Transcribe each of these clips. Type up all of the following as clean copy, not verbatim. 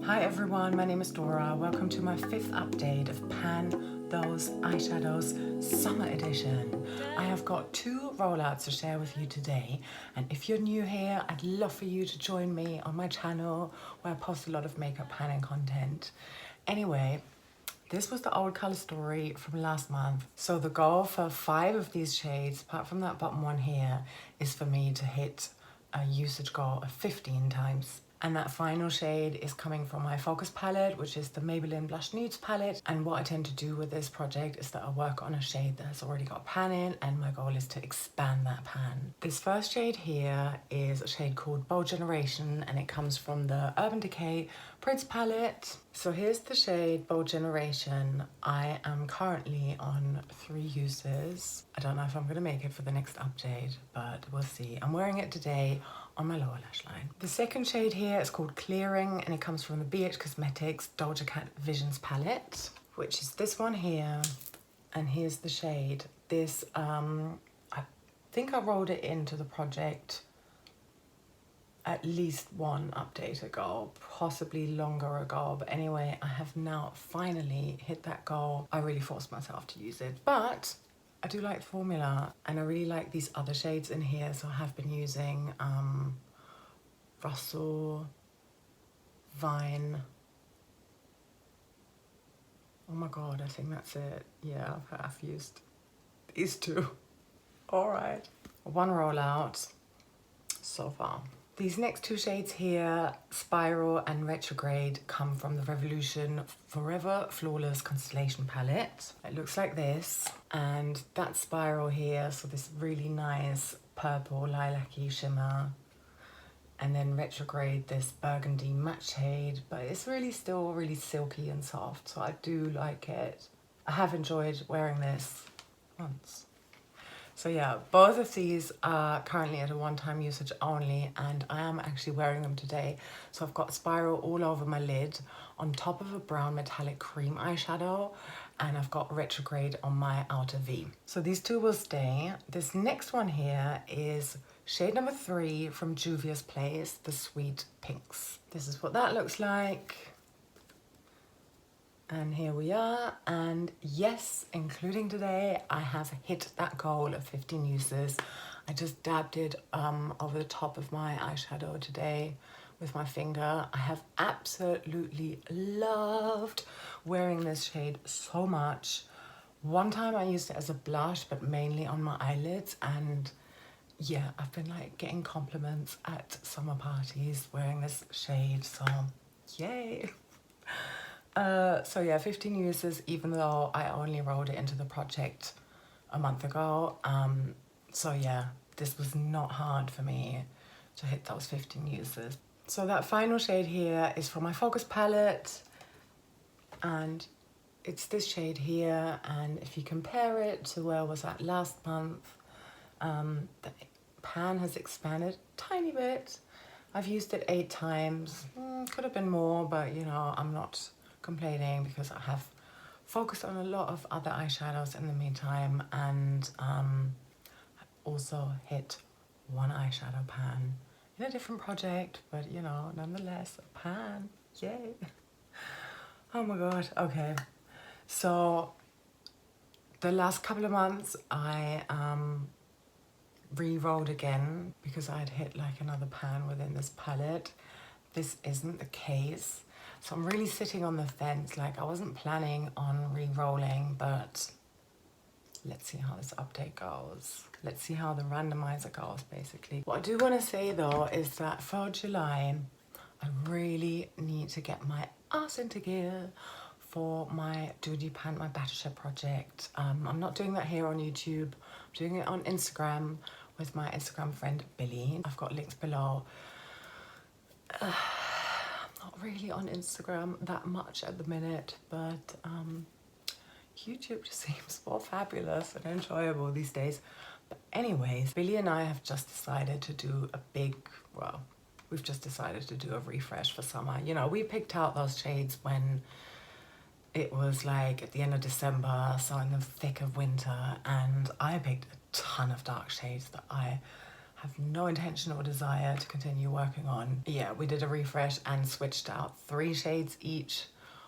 Hi everyone, my name is Dora. Welcome to my 5th update of Pan Those Eyeshadows Summer Edition. I have got 2 rollouts to share with you today, and if you're new here, I'd love for you to join me on my channel where I post a lot of makeup panning content. Anyway, this was the old color story from last month. So the goal for 5 of these shades, apart from that bottom one here, is for me to hit a usage goal of 15 times. And that final shade is coming from my focus palette, which is the Maybelline Blushed Nudes palette. And what I tend to do with this project is that I work on a shade that has already got a pan in, and my goal is to expand that pan. This first shade here is a shade called Bold Generation, and it comes from the Urban Decay Prince palette. So here's the shade Bold Generation. I am currently on 3 uses. I don't know if I'm gonna make it for the next update, but we'll see. I'm wearing it today on my lower lash line. The second shade here is called Clearing, and it comes from the BH Cosmetics Doja Cat Visions palette, which is this one here, and here's the shade. This, I think I rolled it into the project at least 1 update ago, possibly longer ago, but anyway, I have now finally hit that goal. I really forced myself to use it, but I do like the formula, and I really like these other shades in here, so I have been using Russell, Vine. Oh my god, I think that's it. Yeah, I've used these 2. All right. 1 rollout so far. These next 2 shades here, Spiral and Retrograde, come from the Revolution Forever Flawless Constellation palette. It looks like this, and that Spiral here, so this really nice purple lilac-y shimmer, and then Retrograde, this burgundy matte shade, but it's really still really silky and soft, so I do like it. I have enjoyed wearing this once. So yeah, both of these are currently at a 1-time usage only, and I am actually wearing them today. So I've got Spiral all over my lid on top of a brown metallic cream eyeshadow, and I've got Retrograde on my outer V. So these 2 will stay. This next one here is shade number 3 from Juvia's Place, the Sweet Pinks. This is what that looks like. And here we are, and yes, including today, I have hit that goal of 15 uses. I just dabbed it over the top of my eyeshadow today with my finger. I have absolutely loved wearing this shade so much. One time I used it as a blush, but mainly on my eyelids, and yeah, I've been like getting compliments at summer parties wearing this shade, so yay. So yeah, 15 uses, even though I only rolled it into the project a month ago. So yeah, this was not hard for me to hit those 15 uses. So that final shade here is from my focus palette, and it's this shade here, and if you compare it to where I was at last month, the pan has expanded a tiny bit. I've used it 8 times, could have been more, but you know, I'm not complaining because I have focused on a lot of other eyeshadows in the meantime, and also hit 1 eyeshadow pan in a different project, but you know, nonetheless, a pan, yay. Oh my god, okay. So the last couple of months I re-rolled again because I'd hit like another pan within this palette. This isn't the case. So I'm really sitting on the fence. Like, I wasn't planning on re-rolling, but let's see how this update goes. Let's see how the randomizer goes, basically. What I do want to say though is that for July, I really need to get my ass into gear for my Doody Pan, my Battleship project. I'm not doing that here on YouTube. I'm doing it on Instagram with my Instagram friend Billy. I've got links below. Not really on Instagram that much at the minute, but YouTube just seems more fabulous and enjoyable these days. But anyways, Billy and I have just decided to do a big, well, we've just decided to do a refresh for summer. You know, we picked out those shades when it was like at the end of December, so in the thick of winter, and I picked a ton of dark shades that I have no intention or desire to continue working on. Yeah, we did a refresh and switched out 3 shades each.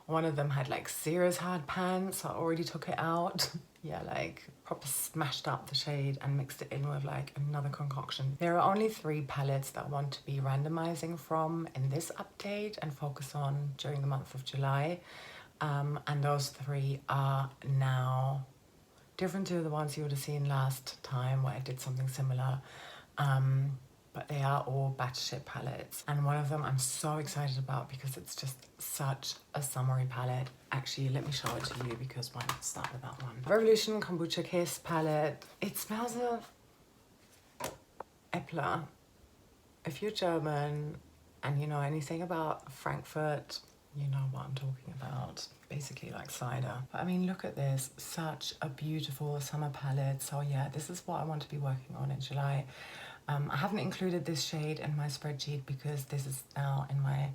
One of them had like serious hard pan, so I already took it out. Yeah, like proper smashed up the shade and mixed it in with like another concoction. There are only 3 palettes that I want to be randomizing from in this update and focus on during the month of July. And those 3 are now different to the ones you would have seen last time where I did something similar. But they are all Battleship palettes, and one of them I'm so excited about because it's just such a summery palette. Actually, let me show it to you because why not start with that one. Revolution Kombucha Kiss palette. It smells of Epler. If you're German and you know anything about Frankfurt, you know what I'm talking about. Basically like cider. But I mean, look at this, such a beautiful summer palette. So yeah, this is what I want to be working on in July. I haven't included this shade in my spreadsheet because this is now in my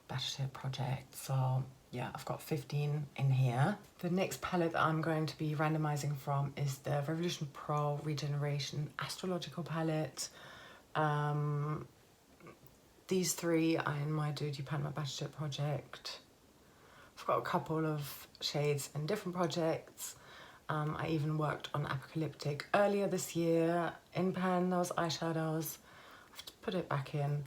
Battleship project. So yeah, I've got 15 in here. The next palette that I'm going to be randomizing from is the Revolution Pro Regeneration Astrological palette. These 3 are in my Do You Pan My Battleship project. I've got a couple of shades in different projects. I even worked on Apocalyptic earlier this year in pan those eyeshadows. I have to put it back in.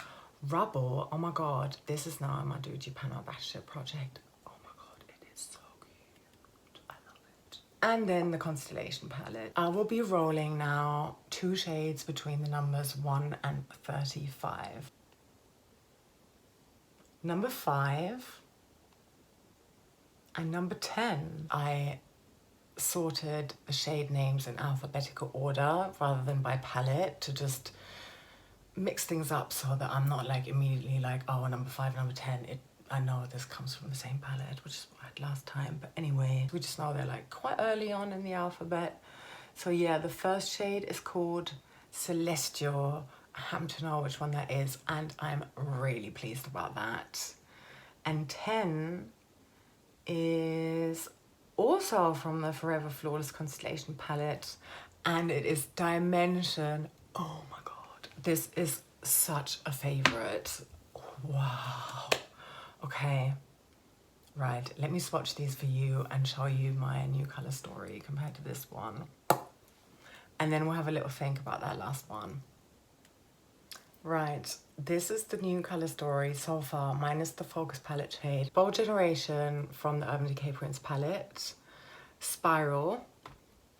Rubble, oh my god, this is now in my Do You Pan My Battleship project. Oh my god, it is so cute. I love it. And then the Constellation palette. I will be rolling now 2 shades between the numbers 1 and 35. Number 5 and number 10. I sorted the shade names in alphabetical order rather than by palette to just mix things up so that I'm not like immediately like, oh, number 5, number 10. I know this comes from the same palette, which is what I had last time. But anyway, we just know they're like quite early on in the alphabet. So yeah, the first shade is called Celestial. I happen to know which one that is, and I'm really pleased about that. And 10 is also from the Forever Flawless Constellation palette, and it is Dimension. Oh my god, this is such a favorite. Wow. Okay, right, let me swatch these for you and show you my new color story compared to this one, and then we'll have a little think about that last one. Right, this is the new color story so far, minus the focus palette shade. Bold Generation from the Urban Decay Prints palette. Spiral,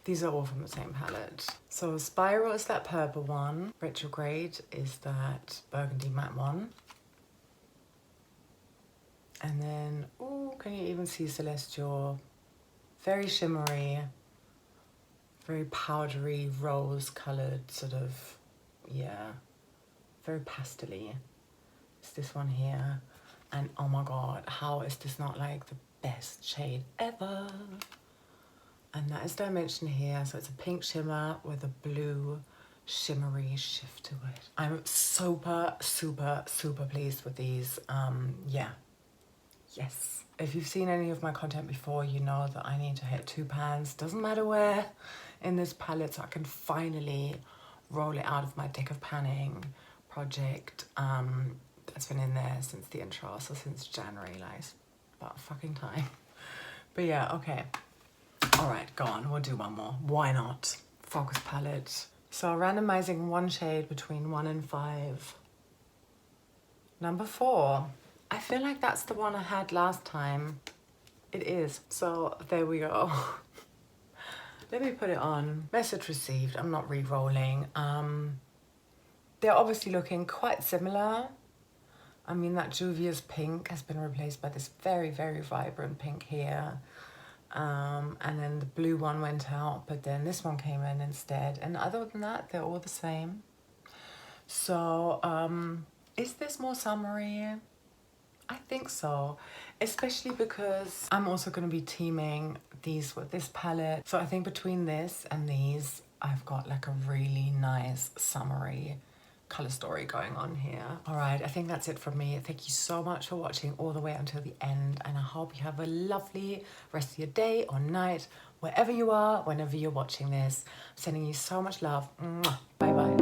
these are all from the same palette. So Spiral is that purple one. Retrograde is that burgundy matte one. And then, oh, can you even see Celestial? Very shimmery, very powdery, rose colored sort of, yeah. Very pastel-y. It's this one here. And oh my god, how is this not like the best shade ever? And that is Dimension here. So it's a pink shimmer with a blue shimmery shift to it. I'm super, super, super pleased with these. Yeah. Yes. If you've seen any of my content before, you know that I need to hit 2 pans. Doesn't matter where in this palette, so I can finally roll it out of my deck of panning project that's been in there since the intro, so since January, like about fucking time. But yeah, okay, all right, go on, we'll do one more, why not? Focus palette. So randomizing 1 shade between 1 and 5. Number 4, I feel like that's the one I had last time. It is, so there we go. Let me put it on. Message received. I'm not re-rolling. They're obviously looking quite similar. I mean, that Juvia's pink has been replaced by this very, very vibrant pink here. And then the blue one went out, but then this one came in instead. And other than that, they're all the same. So, is this more summery? I think so, especially because I'm also going to be teaming these with this palette. So I think between this and these, I've got like a really nice summery color story going on here. All right, I think that's it from me. Thank you so much for watching all the way until the end, and I hope you have a lovely rest of your day or night, wherever you are, whenever you're watching this. I'm sending you so much love. Bye bye.